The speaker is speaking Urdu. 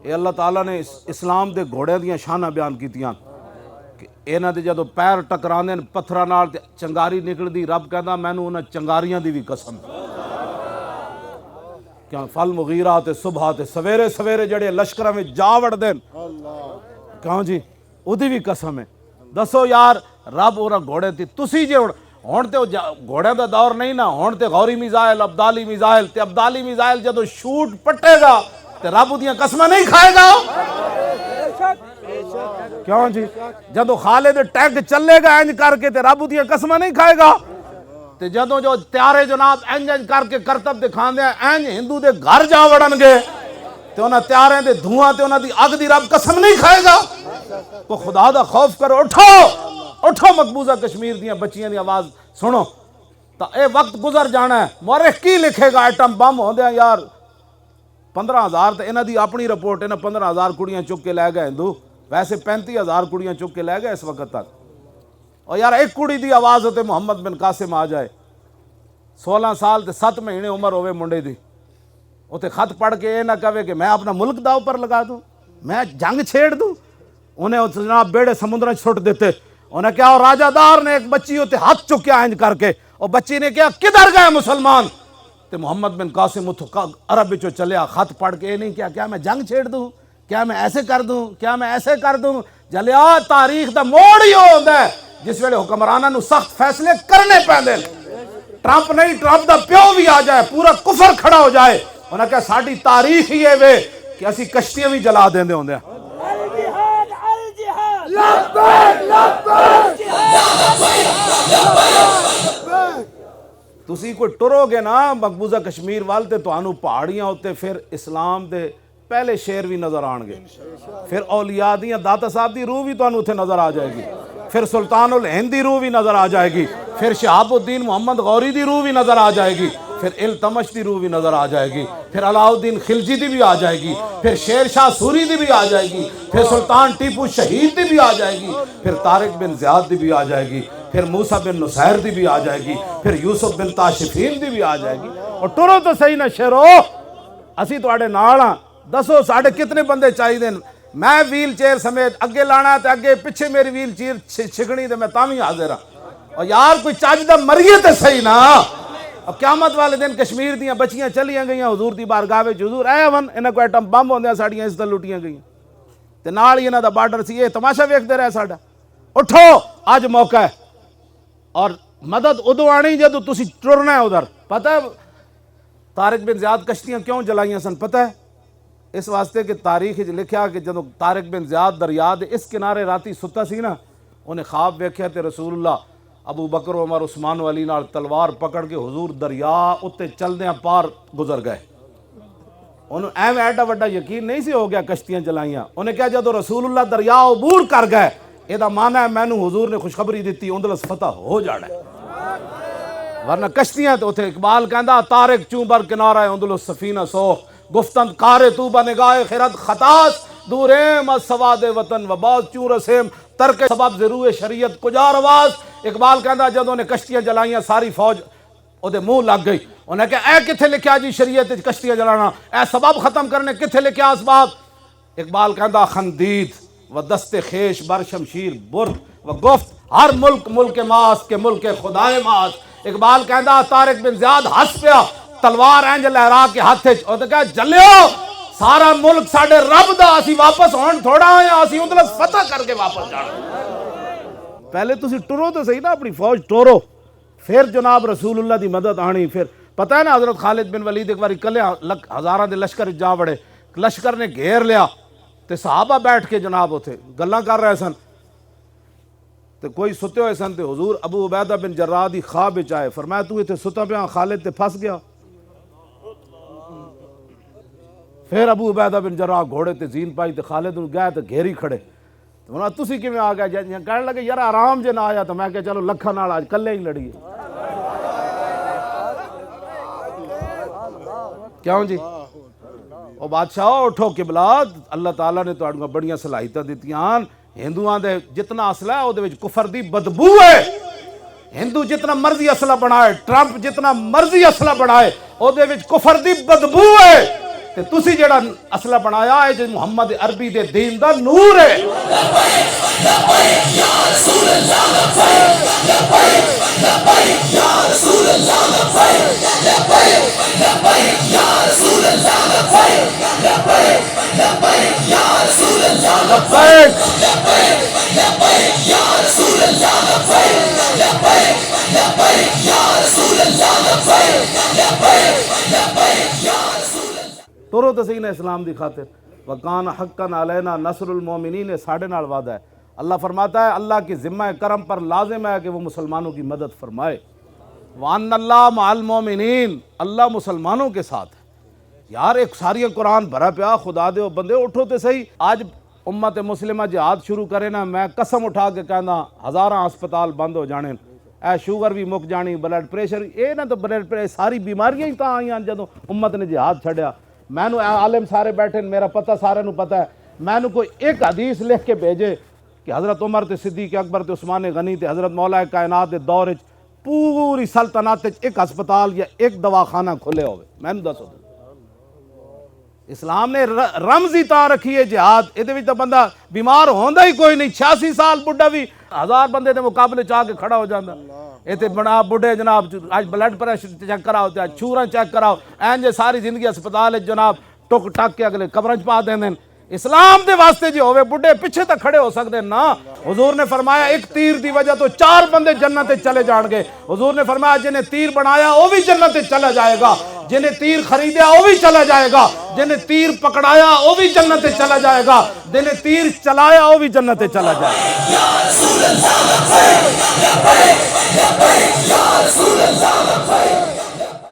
یہ اللہ تعالیٰ نے اسلام دے گھوڑے دیاں شانہ بیان کیتیاں کہ انہاں دے جدوں پیر ٹکراندے پتھراں نال تے چنگاری نکلدی، رب کہندا مینوں انہاں چنگاریاں دی بھی قسم کیا فل مغیرات صبح تے سویرے سویرے جڑے لشکراں وچ جا وڑدے کہاں جی اودی بھی قسم ہے۔ دسو یار رب اور گھوڑے تے تسی جے ہن تے گھوڑے دا دور نہیں نا، ہن تے غوری میزائل ابدالی میزائل تے ابدالی میزائل جدوں شوٹ پٹے گا تے رب دیاں قسماں نہیں کھائے گا کیوں جی؟ جدو خالد ٹینک چلے گا انج کر کے تے رب دیاں قسماں نہیں کھائے گا تے جدو جو تیارے جناب انج کر کے کرتب دکھان دے انج ہندو دے گھر جا وڑن گے تے انہاں تیارے دے دھواں تے انہاں دی اگ دی رب قسم نہیں کھائے گا۔ تو خدا دا خوف کرو، اٹھو مقبوضہ کشمیر دیاں بچیاں دی آواز سنو تا اے وقت گزر جانا ہے۔ مورخ کی لکھے گا ایٹم بم ہوندے یار 15,000 تے انہاں دی اپنی رپورٹ انہاں 15,000 کڑیاں چک کے لے گئے ہندو، ویسے 35,000 کڑیاں چک کے لے گئے اس وقت تک۔ اور یار ایک کڑی دی آواز ہوتے محمد بن قاسم آ جائے 16 سال تے 7 مہینے عمر ہوئے منڈے دی، اوتے خط پڑھ کے اے نہ کہے کہ میں اپنا ملک داؤ پر لگا دوں، میں جنگ چھیڑ دوں۔ انہیں جناب بیڑے سمندر چھوٹ دیتے، انہیں کیا اور راجہ دار نے ایک بچی ہوتے ہاتھ چکیا انج کر کے، اور بچی نے کیا کدھر گئے مسلمان؟ تے محمد بن قاسم عرب وچوں چلیا، خط پڑھ کے نہیں کیا میں جنگ چھیڑ دوں، کیا میں ایسے کر دوں، کیا میں ایسے کر دوں؟ جلیا تاریخ دا موڑ ہی ہوندا ہے جس ویلے حکمراناں نوں سخت فیصلے کرنے پیندے۔ ٹرمپ نہیں، ٹرمپ دا پیو بھی آ جائے، پورا کفر کھڑا ہو جائے، انہاں کہا ساڈی تاریخ ہی ہے وے کہ اسی کشتیاں بھی جلا دیندے ہوندے ہیں۔ تسی کوئی ٹرو گے نا مقبوضہ کشمیر وال تے تانوں پہاڑیاں ہوتے پھر اسلام دے پہلے شیر بھی نظر آن گے، پھر اولیاء دیاں داتا صاحب دی روح بھی تانوں اتھے نظر آ جائے گی، پھر سلطان الہند دی روح بھی نظر آ جائے گی، پھر شہاب الدین محمد غوری دی روح بھی نظر آ جائے گی، پھر التمش دی روح بھی نظر آ جائے گی، پھر علاؤ الدین خلجی دی بھی آ جائے گی، پھر شیر شاہ سوری دی بھی آ جائے گی، پھر سلطان ٹیپو شہید دی بھی آ جائے گی، پھر طارق بن زیاد دی بھی آ جائے گی، پھر موسیٰ بن نصیر دی بھی آ جائے گی، پھر یوسف بن تاشفین دی بھی آ جائے گی۔ اور ٹرو تو صحیح نہ شیرو، اسی تواڈے نال ہاں، دسو ساڑھے کتنے بندے چاہیے دیں؟ میں ویل چیئر سمیت اگے لانا تے اگے پچھے میری ویل چیئر چھکڑی تے میں تامی حاضر ہاں۔ اور یار کوئی چاج دا مریے تے صحیح نا۔ اب قیامت والے دن کشمیر دیاں بچیاں چلیاں گئیاں حضور دی بارگاہ وچ، حضور اے ون انہاں کو ایٹم بم ہوندے ساڈیاں عزتاں لٹیاں گئیاں تے نال ہی انہاں دا بارڈر سی، اے تماشا ویکھدے رہے ساڈا۔ اٹھو اج موقع ہے، اور مدد ادو آنی جدو تسی ٹرنا ہے ادھر۔ پتہ ہے طارق بن زیاد کشتیاں کیوں جلائیاں سن؟ پتہ ہے اس واسطے کہ تاریخ لکھیا کہ جدو طارق بن زیاد دریا دے اس کنارے راتی ستا سی نا، انہیں خواب ویکھیا تے رسول اللہ ابو بکر عمر عثمان و علی نال تلوار پکڑ کے حضور دریا اتے چلدیاں پار گزر گئے۔ انہوں ایویں ایڈا وڈا یقین نہیں سی ہو گیا کشتیاں جلائیاں۔ انہیں کہا جدو رسول اللہ دریا عبور کر گئے، یہ دا معنی ہے مینوں حضور نے خوشخبری دیتی اندلس فتح ہو جانا ہے، ورنہ کشتیاں تو اتھے اقبال کہندا طارق چوں بر کنارہ اندلس سفینہ سوخ، گفتند کار تو بنگاہ خرد خطاس، دوریم از سواد وطن و باز چوں رسیم ترک سبب ضرور شریعت کجا رواز۔ اقبال کہندا جدوں نے کشتیاں جلائیاں ساری فوج او دے منہ لگ گئی، انہیں کہا اے کتھے لکھیا جی شریعت کشتیاں جلانا، اے سبب ختم کرنے کتھے لکھیا اسباب؟ اقبال کہندا خندید و دست خیش بر شمشیر برد و گفت ہر ملک ملک ماست کے ملک خدائے ماست۔ اقبال کہندا طارق بن زیاد ہس پیا، تلوار انج لہرا کے ہاتھ وچ، او تے کہا جلیو سارا ملک ساڈے رب دا، اسی واپس ہون تھوڑا آیا، اسی اندلس فتح کر کے واپس جانا۔ پہلے تسی ٹرو تو صحیح نا، اپنی فوج ٹورو، پھر جناب رسول اللہ دی مدد آنی۔ پھر پتہ ہے نا حضرت خالد بن ولید ایک باری کلے ہزاراں دے لشکر جا بڑے، لشکر نے گھیر لیا تے صحابہ بیٹھ کے جناب اتھے گلاں کر رہے سن تے کوئی ستے ہوئے سن تے حضور ابو عبیدہ بن جراح دی خواب وچ آئے، فرمایا تو ایتھے ستا پیا خالد تے پھس گیا۔ پھر ابو عبیدہ بن جراح گھوڑے تے زین پائی تے خالد نوں گئے تے گھیری کھڑے، تو تسی کیویں آ گئے؟ کہنے لگے یار آرام جے نہ آیا، تو میں کہ چلو لکھاں نال آج کلے ہی لڑیے۔ کیوں جی؟ او بادشاہ اٹھو قبلہ، اللہ تعالیٰ نے تہاڈیاں بڑیاں صلاحیتاں دتیاں، ہندوؤں دے جتنا اسلحہ ہے او دے وچ کفر دی بدبو ہے۔ ہندو جتنا مرضی اسلحہ بنائے، ٹرمپ جتنا مرضی اسلحہ بنائے، او دے وچ کفر دی بدبو ہے۔ تے تسی جڑا اسلحہ بنایا ہے جو محمد عربی دے دین دا نور ہے. تورو تسین اسلام دی خاطر وکان حقا علینا نصر المومنین، ساڑھے نال وعدہ ہے. اللہ فرماتا ہے اللہ کی ذمہ کرم پر لازم ہے کہ وہ مسلمانوں کی مدد فرمائے. وان اللہ مع المومنین، اللہ مسلمانوں کے ساتھ ہے. یار ایک ساری قرآن بھرا پیا، خدا دے بندے اٹھو تے صحیح. آج امت مسلمہ جہاد شروع کرے نا، میں قسم اٹھا کے کہنا ہزاراں ہسپتال بند ہو جانے، اے شوگر بھی مک جانی، بلڈ پریشر اے نا، تو بلڈ پریشر ساری بیماریاں ہی تاں آئیاں جدوں امت نے جہاد چھڑیا. میں نو عالم سارے بیٹھے، میرا پتہ سارے نو پتہ ہے. میں نو کوئی ایک حدیث لکھ کے بھیجے کہ حضرت عمر تے صدیق اکبر تے عثمان غنی تے حضرت مولا کائنات دے دور وچ پوری سلطنت وچ ایک ہسپتال یا ایک دواخانہ کھلے ہوئے، میں نو دسو. اسلام نے رمزی تا رکھی ہے جہاد، یہ وچ تو بندہ بیمار ہوندا ہی کوئی نہیں. 86 سال بڈھا بھی 1000 بندے دے مقابلے چاہ کے کھڑا ہو جاندہ. یہ تو بڑا بڈھے جناب آج بلڈ پریشر چیک کراؤ، تے چورا چیک کراؤ، این جے ساری زندگی ہسپتال ہے جناب ٹک ٹک کے اگلے قبرنچ پا دیں دیں. اسلام دے واسطے جی ہوئے بڈھے پیچھے تک کھڑے ہو سکتے نا. حضور نے فرمایا ایک تیر دی وجہ تو 4 بندے جنت چلے جان گے. حضور نے فرمایا جنہیں تیر بنایا وہ بھی جنت چلا جائے گا، جنہیں تیر خریدیا وہ بھی چلا جائے گا، جنہیں تیر پکڑایا وہ بھی جنت چلا جائے گا، جنہیں تیر چلایا وہ بھی جنت چلا جائے گا. یا رسول اللہ